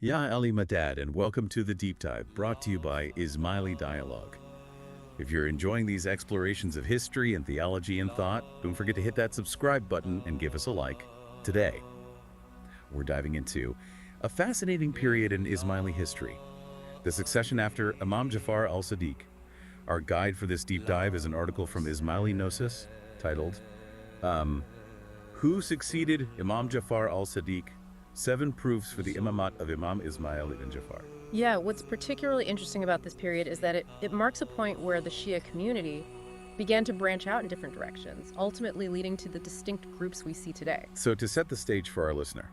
Ya Ali Madad, and welcome to the Deep Dive, brought to you by Ismaili Dialogue. If you're enjoying these explorations of history and theology and thought, don't forget to hit that subscribe button and give us a like. Today, we're diving into a fascinating period in Ismaili history, the succession after Imam Jafar al-Sadiq. Our guide for this deep dive is an article from Ismaili Gnosis titled, Who Succeeded Imam Jafar al-Sadiq? 7 Proofs for the Imamat of Imam Ismail ibn Jafar. Yeah, what's particularly interesting about this period is that it marks a point where the Shia community began to branch out in different directions, ultimately leading to the distinct groups we see today. So to set the stage for our listener,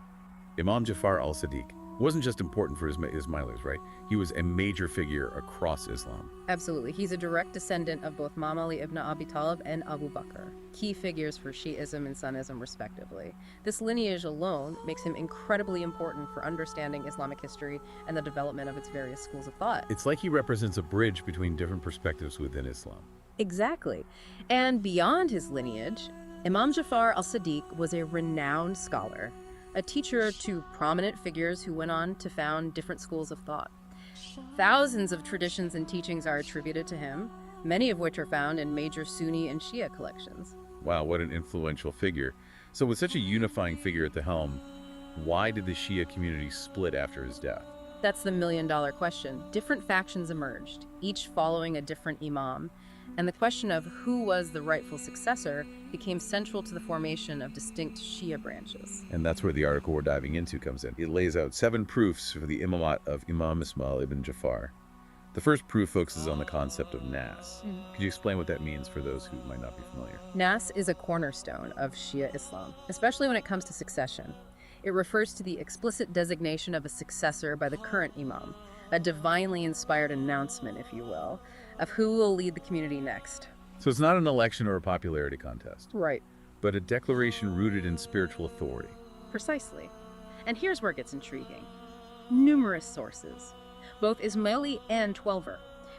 Imam Jafar al-Sadiq wasn't just important for Ismailis, right? He was a major figure across Islam. Absolutely. He's a direct descendant of both Imam Ali ibn Abi Talib and Abu Bakr, key figures for Shi'ism and Sunnism, respectively. This lineage alone makes him incredibly important for understanding Islamic history and the development of its various schools of thought. It's like he represents a bridge between different perspectives within Islam. Exactly. And beyond his lineage, Imam Jafar al-Sadiq was a renowned scholar, a teacher to prominent figures who went on to found different schools of thought. Thousands of traditions and teachings are attributed to him, many of which are found in major Sunni and Shia collections. Wow, what an influential figure. So with such a unifying figure at the helm, why did the Shia community split after his death? That's the million-dollar question. Different factions emerged, each following a different imam, and the question of who was the rightful successor became central to the formation of distinct Shia branches. And that's where the article we're diving into comes in. It lays out 7 proofs for the Imamat of Imam Ismail ibn Jafar. The first proof focuses on the concept of nass. Could you explain what that means for those who might not be familiar? Nass is a cornerstone of Shia Islam, especially when it comes to succession. It refers to the explicit designation of a successor by the current imam, a divinely inspired announcement, if you will, of who will lead the community next. So it's not an election or a popularity contest, Right. but a declaration rooted in spiritual authority. Precisely. And here's where it gets intriguing. Numerous sources, both Ismaili and Twelver,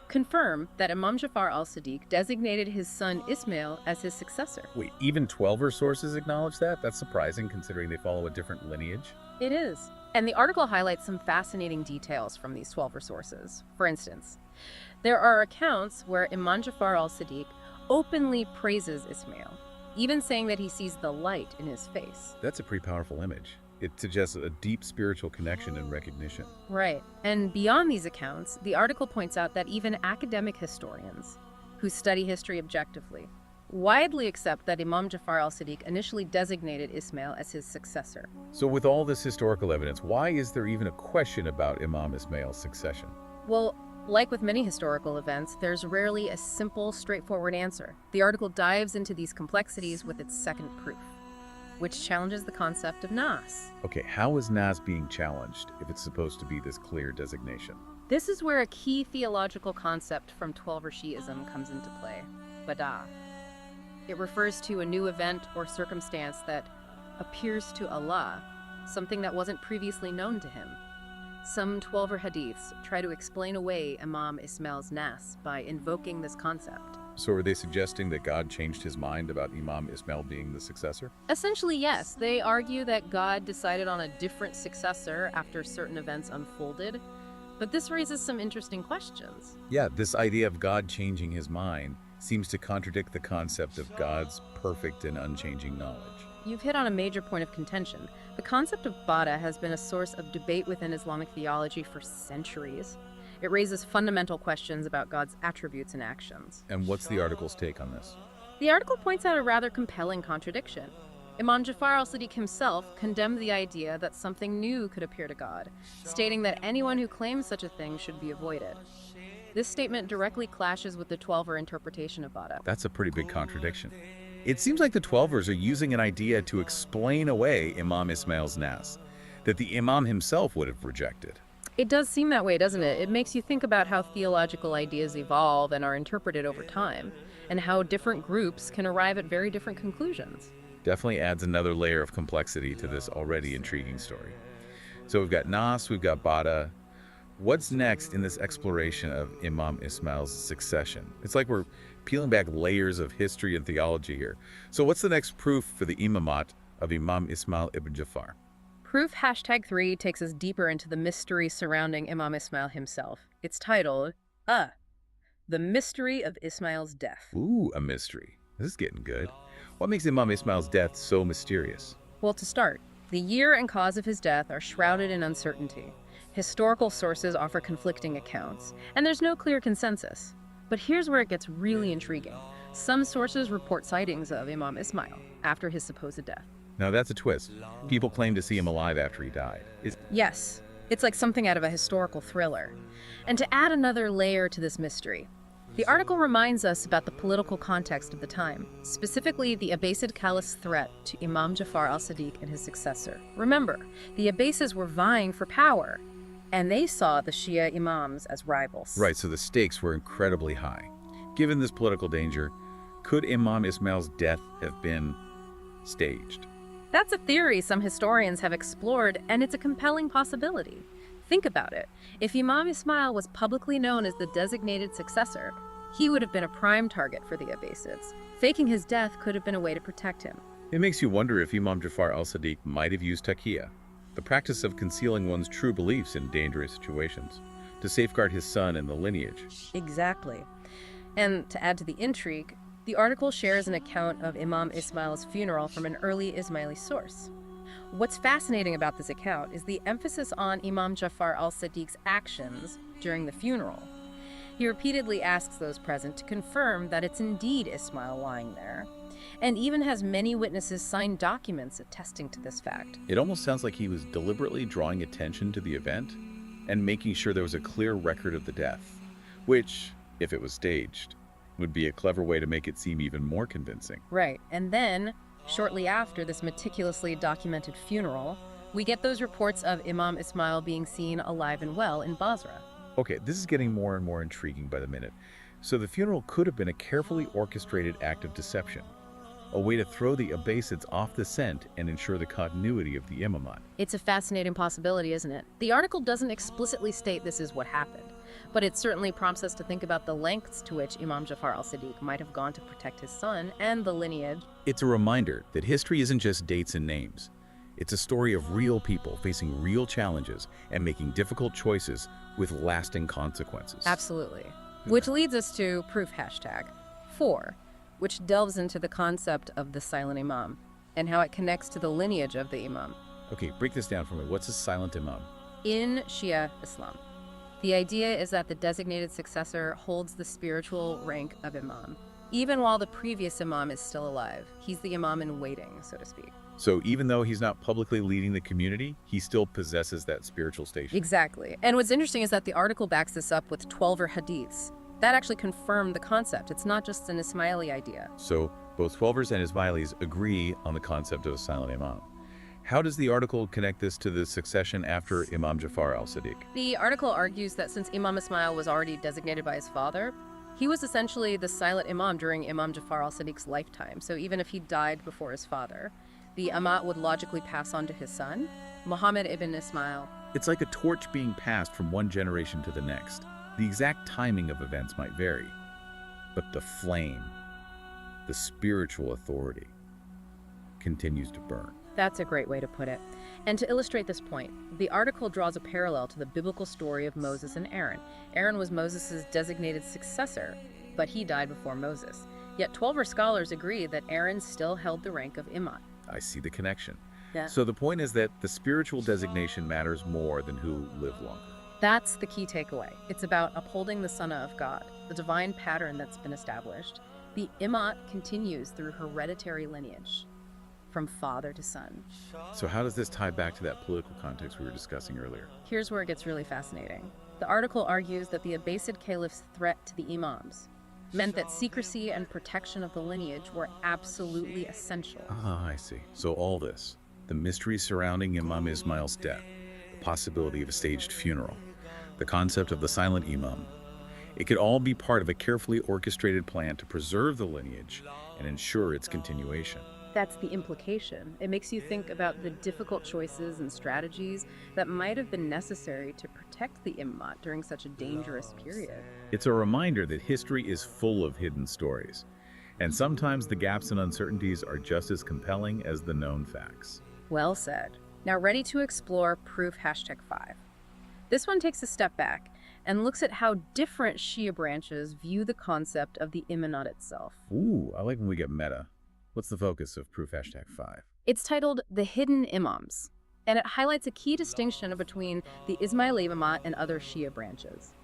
confirm that Imam Jafar al-Sadiq designated his son Ismail as his successor. Wait, even 12er sources acknowledge that? That's surprising considering they follow a different lineage. It is. And the article highlights some fascinating details from these 12 sources. For instance, there are accounts where Imam Jafar al-Sadiq openly praises Ismail, even saying that he sees the light in his face. That's a pretty powerful image. It suggests a deep spiritual connection and recognition. Right. And beyond these accounts, the article points out that even academic historians who study history objectively widely accept that Imam Jafar al-Sadiq initially designated Ismail as his successor. So with all this historical evidence, why is there even a question about Imam Ismail's succession? Well, like with many historical events, there's rarely a simple, straightforward answer. The article dives into these complexities with its second proof, which challenges the concept of nass. Okay, how is nass being challenged if it's supposed to be this clear designation? This is where a key theological concept from Twelver Shi'ism comes into play, Bada. It refers to a new event or circumstance that appears to Allah, something that wasn't previously known to him. Some Twelver hadiths try to explain away Imam Ismail's nass by invoking this concept. So are they suggesting that God changed his mind about Imam Ismail being the successor? Essentially, yes. They argue that God decided on a different successor after certain events unfolded, but this raises some interesting questions. Yeah, this idea of God changing his mind seems to contradict the concept of God's perfect and unchanging knowledge. You've hit on a major point of contention. The concept of Bada has been a source of debate within Islamic theology for centuries. It raises fundamental questions about God's attributes and actions. And what's the article's take on this? The article points out a rather compelling contradiction. Imam Jafar al-Sadiq himself condemned the idea that something new could appear to God, stating that anyone who claims such a thing should be avoided. This statement directly clashes with the Twelver interpretation of Bada. That's a pretty big contradiction. It seems like the Twelvers are using an idea to explain away Imam Ismail's nass, that the Imam himself would have rejected. It does seem that way, doesn't it? It makes you think about how theological ideas evolve and are interpreted over time, and how different groups can arrive at very different conclusions. Definitely adds another layer of complexity to this already intriguing story. So we've got nass, we've got Bada. What's next in this exploration of Imam Ismail's succession? It's like we're peeling back layers of history and theology here. So what's the next proof for the Imamat of Imam Ismail ibn Jafar? Proof #3 takes us deeper into the mystery surrounding Imam Ismail himself. It's titled, The Mystery of Ismail's Death. Ooh, a mystery. This is getting good. What makes Imam Ismail's death so mysterious? Well, to start, the year and cause of his death are shrouded in uncertainty. Historical sources offer conflicting accounts, and there's no clear consensus. But here's where it gets really intriguing. Some sources report sightings of Imam Ismail after his supposed death. Now that's a twist. People claim to see him alive after he died. Yes, it's like something out of a historical thriller. And to add another layer to this mystery, the article reminds us about the political context of the time, specifically the Abbasid caliph's threat to Imam Jafar al-Sadiq and his successor. Remember, the Abbasids were vying for power, and they saw the Shia Imams as rivals. Right, so the stakes were incredibly high. Given this political danger, could Imam Ismail's death have been staged? That's a theory some historians have explored, and it's a compelling possibility. Think about it. If Imam Ismail was publicly known as the designated successor, he would have been a prime target for the Abbasids. Faking his death could have been a way to protect him. It makes you wonder if Imam Jafar al-Sadiq might have used taqiyya, the practice of concealing one's true beliefs in dangerous situations, to safeguard his son and the lineage. Exactly. And to add to the intrigue, the article shares an account of Imam Ismail's funeral from an early Ismaili source. What's fascinating about this account is the emphasis on Imam Jafar al-Sadiq's actions during the funeral. He repeatedly asks those present to confirm that it's indeed Ismail lying there, and even has many witnesses sign documents attesting to this fact. It almost sounds like he was deliberately drawing attention to the event and making sure there was a clear record of the death, which, if it was staged, would be a clever way to make it seem even more convincing. Right, and then, shortly after this meticulously documented funeral, we get those reports of Imam Ismail being seen alive and well in Basra. Okay, this is getting more and more intriguing by the minute. So the funeral could have been a carefully orchestrated act of deception, a way to throw the Abbasids off the scent and ensure the continuity of the Imamat. It's a fascinating possibility, isn't it? The article doesn't explicitly state this is what happened, but it certainly prompts us to think about the lengths to which Imam Jafar al-Sadiq might have gone to protect his son and the lineage. It's a reminder that history isn't just dates and names. It's a story of real people facing real challenges and making difficult choices with lasting consequences. Absolutely. Which leads us to proof #4, which delves into the concept of the silent imam and how it connects to the lineage of the imam. Okay, break this down for me. What's a silent imam? In Shia Islam, the idea is that the designated successor holds the spiritual rank of imam. Even while the previous imam is still alive, he's the imam in waiting, so to speak. So even though he's not publicly leading the community, he still possesses that spiritual station. Exactly. And what's interesting is that the article backs this up with 12 hadiths. That actually confirmed the concept. It's not just an Ismaili idea. So both Twelvers and Ismailis agree on the concept of a silent imam. How does the article connect this to the succession after Imam Jafar al-Sadiq? The article argues that since Imam Ismail was already designated by his father, he was essentially the silent imam during Imam Jafar al-Sadiq's lifetime. So even if he died before his father, the Imamat would logically pass on to his son, Muhammad ibn Ismail. It's like a torch being passed from one generation to the next. The exact timing of events might vary, but the flame, the spiritual authority, continues to burn. That's a great way to put it. And to illustrate this point, the article draws a parallel to the biblical story of Moses and Aaron. Aaron was Moses' designated successor, but he died before Moses. Yet 12 scholars agree that Aaron still held the rank of Imam. I see the connection. Yeah. So the point is that the spiritual designation matters more than who lived longer. That's the key takeaway. It's about upholding the Sunnah of God, the divine pattern that's been established. The Imamat continues through hereditary lineage, from father to son. So how does this tie back to that political context we were discussing earlier? Here's where it gets really fascinating. The article argues that the Abbasid caliph's threat to the Imams meant that secrecy and protection of the lineage were absolutely essential. Ah, I see. So all this, the mystery surrounding Imam Ismail's death, the possibility of a staged funeral, the concept of the silent imam, it could all be part of a carefully orchestrated plan to preserve the lineage and ensure its continuation. That's the implication. It makes you think about the difficult choices and strategies that might have been necessary to protect the Imamat during such a dangerous period. It's a reminder that history is full of hidden stories, and sometimes the gaps and uncertainties are just as compelling as the known facts. Well said. Now ready to explore proof #5. This one takes a step back and looks at how different Shia branches view the concept of the Imamat itself. Ooh, I like when we get meta. What's the focus of proof #5? It's titled The Hidden Imams, and it highlights a key distinction between the Ismaili Imamat and other Shia branches.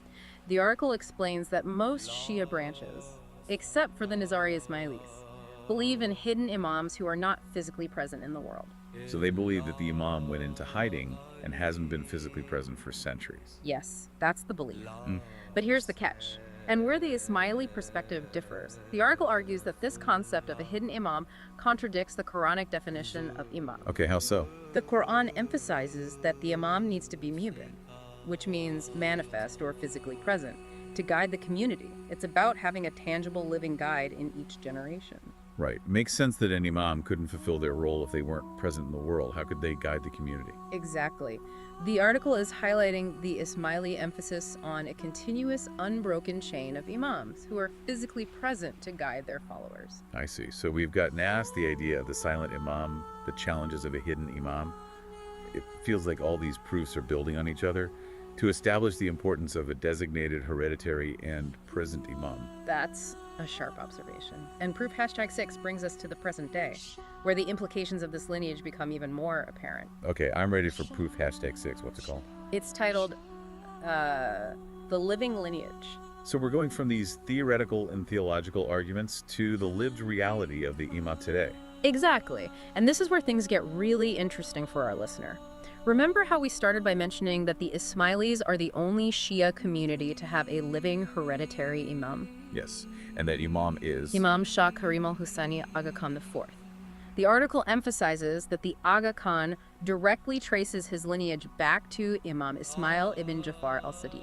The article explains that most Shia branches, except for the Nizari Ismailis, believe in hidden imams who are not physically present in the world. So they believe that the imam went into hiding and hasn't been physically present for centuries. Yes, that's the belief. But here's the catch. And where the Ismaili perspective differs, the article argues that this concept of a hidden imam contradicts the Quranic definition of imam. Okay, how so? The Quran emphasizes that the imam needs to be mubin, which means manifest or physically present, to guide the community. It's about having a tangible living guide in each generation. Right. Makes sense that an imam couldn't fulfill their role if they weren't present in the world. How could they guide the community? Exactly. The article is highlighting the Ismaili emphasis on a continuous, unbroken chain of imams who are physically present to guide their followers. I see. So we've got nass, the idea of the silent imam, the challenges of a hidden imam. It feels like all these proofs are building on each other to establish the importance of a designated, hereditary, and present imam. That's a sharp observation. And proof #6 brings us to the present day, where the implications of this lineage become even more apparent. Okay, I'm ready for proof #6. What's it called? It's titled, The Living Lineage. So we're going from these theoretical and theological arguments to the lived reality of the imam today. Exactly. And this is where things get really interesting for our listener. Remember how we started by mentioning that the Ismailis are the only Shia community to have a living hereditary imam? Yes, and that imam is Imam Shah Karim al-Husseini Aga Khan IV. The article emphasizes that the Aga Khan directly traces his lineage back to Imam Ismail ibn Jafar al-Sadiq.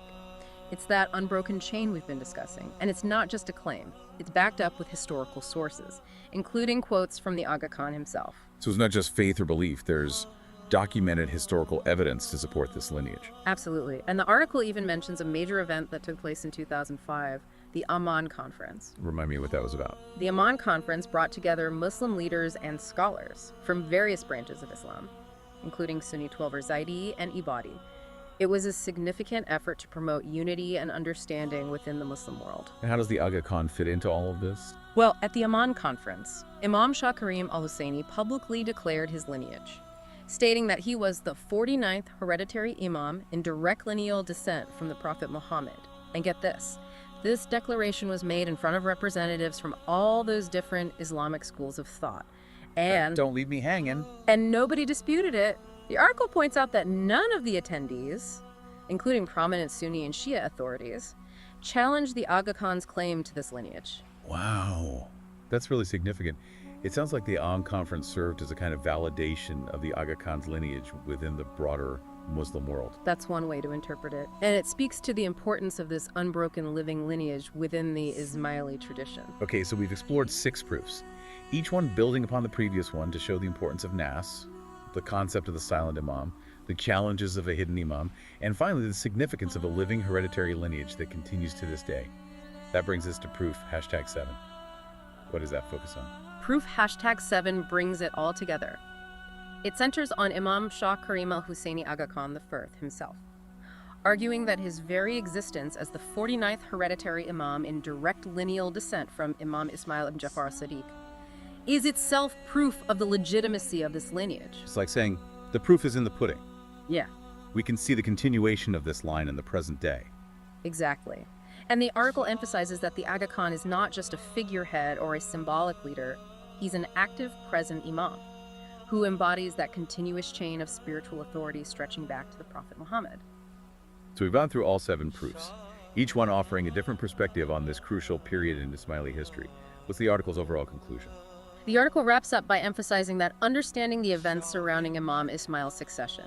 It's that unbroken chain we've been discussing, and it's not just a claim. It's backed up with historical sources, including quotes from the Aga Khan himself. So it's not just faith or belief, there's documented historical evidence to support this lineage. Absolutely. And the article even mentions a major event that took place in 2005, the Amman Conference. Remind me what that was about. The Amman Conference brought together Muslim leaders and scholars from various branches of Islam, including Sunni Twelver Zaidi and Ibadi. It was a significant effort to promote unity and understanding within the Muslim world. And how does the Aga Khan fit into all of this? Well, at the Amman Conference, Imam Shah Karim al-Husseini publicly declared his lineage, stating that he was the 49th hereditary imam in direct lineal descent from the Prophet Muhammad. And get this declaration was made in front of representatives from all those different Islamic schools of thought. And don't leave me hanging. And nobody disputed it. The article points out that none of the attendees, including prominent Sunni and Shia authorities, challenged the Aga Khan's claim to this lineage. Wow, that's really significant. It sounds like the Amman Conference served as a kind of validation of the Aga Khan's lineage within the broader Muslim world. That's one way to interpret it. And it speaks to the importance of this unbroken living lineage within the Ismaili tradition. Okay, so we've explored 6 proofs, each one building upon the previous one to show the importance of nass, the concept of the silent imam, the challenges of a hidden imam, and finally the significance of a living hereditary lineage that continues to this day. That brings us to proof #7. What does that focus on? Proof #7 brings it all together. It centers on Imam Shah Karim al-Husseini Aga Khan I himself, arguing that his very existence as the 49th hereditary imam in direct lineal descent from Imam Ismail ibn Jafar al-Sadiq is itself proof of the legitimacy of this lineage. It's like saying, the proof is in the pudding. Yeah. We can see the continuation of this line in the present day. Exactly. And the article emphasizes that the Aga Khan is not just a figurehead or a symbolic leader, he's an active, present imam who embodies that continuous chain of spiritual authority stretching back to the Prophet Muhammad. So we've gone through all 7 proofs, each one offering a different perspective on this crucial period in Ismaili history. What's the article's overall conclusion? The article wraps up by emphasizing that understanding the events surrounding Imam Ismail's succession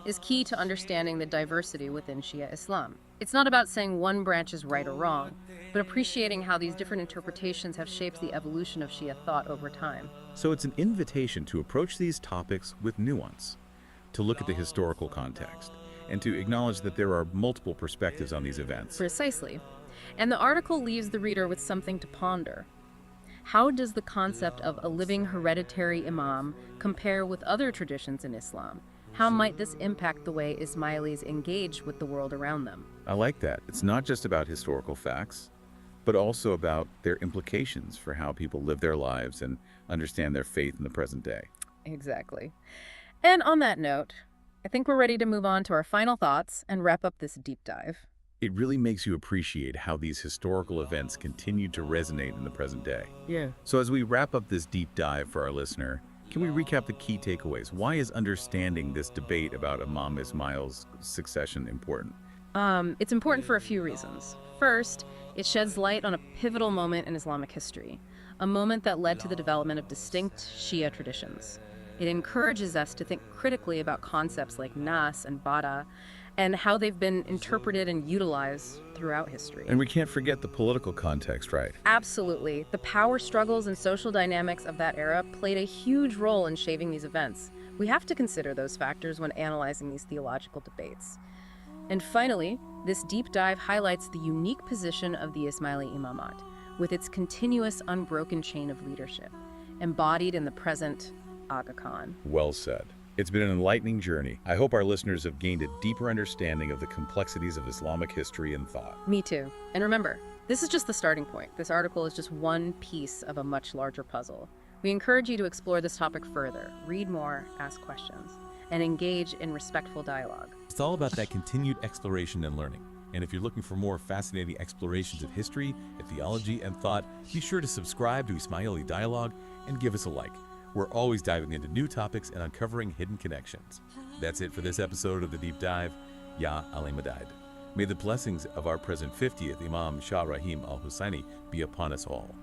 is key to understanding the diversity within Shia Islam. It's not about saying one branch is right or wrong, but appreciating how these different interpretations have shaped the evolution of Shia thought over time. So it's an invitation to approach these topics with nuance, to look at the historical context, and to acknowledge that there are multiple perspectives on these events. Precisely. And the article leaves the reader with something to ponder. How does the concept of a living hereditary imam compare with other traditions in Islam? How might this impact the way Ismailis engage with the world around them? I like that. It's not just about historical facts, but also about their implications for how people live their lives and understand their faith in the present day. Exactly. And on that note, I think we're ready to move on to our final thoughts and wrap up this deep dive. It really makes you appreciate how these historical events continue to resonate in the present day. Yeah. So as we wrap up this deep dive for our listener, can we recap the key takeaways? Why is understanding this debate about Imam Ismail's succession important? It's important for a few reasons. First, it sheds light on a pivotal moment in Islamic history, a moment that led to the development of distinct Shia traditions. It encourages us to think critically about concepts like Nas and Bada and how they've been interpreted and utilized throughout history. And we can't forget the political context, right? Absolutely. The power struggles and social dynamics of that era played a huge role in shaping these events. We have to consider those factors when analyzing these theological debates. And finally, this deep dive highlights the unique position of the Ismaili Imamat, with its continuous unbroken chain of leadership, embodied in the present Aga Khan. Well said. It's been an enlightening journey. I hope our listeners have gained a deeper understanding of the complexities of Islamic history and thought. Me too. And remember, this is just the starting point. This article is just one piece of a much larger puzzle. We encourage you to explore this topic further, read more, ask questions, and engage in respectful dialogue. It's all about that continued exploration and learning. And if you're looking for more fascinating explorations of history, theology, and thought, be sure to subscribe to Ismaili Dialogue and give us a like. We're always diving into new topics and uncovering hidden connections. That's it for this episode of The Deep Dive. Ya al-Madad. May the blessings of our present 50th Imam Shah Rahim al-Husseini be upon us all.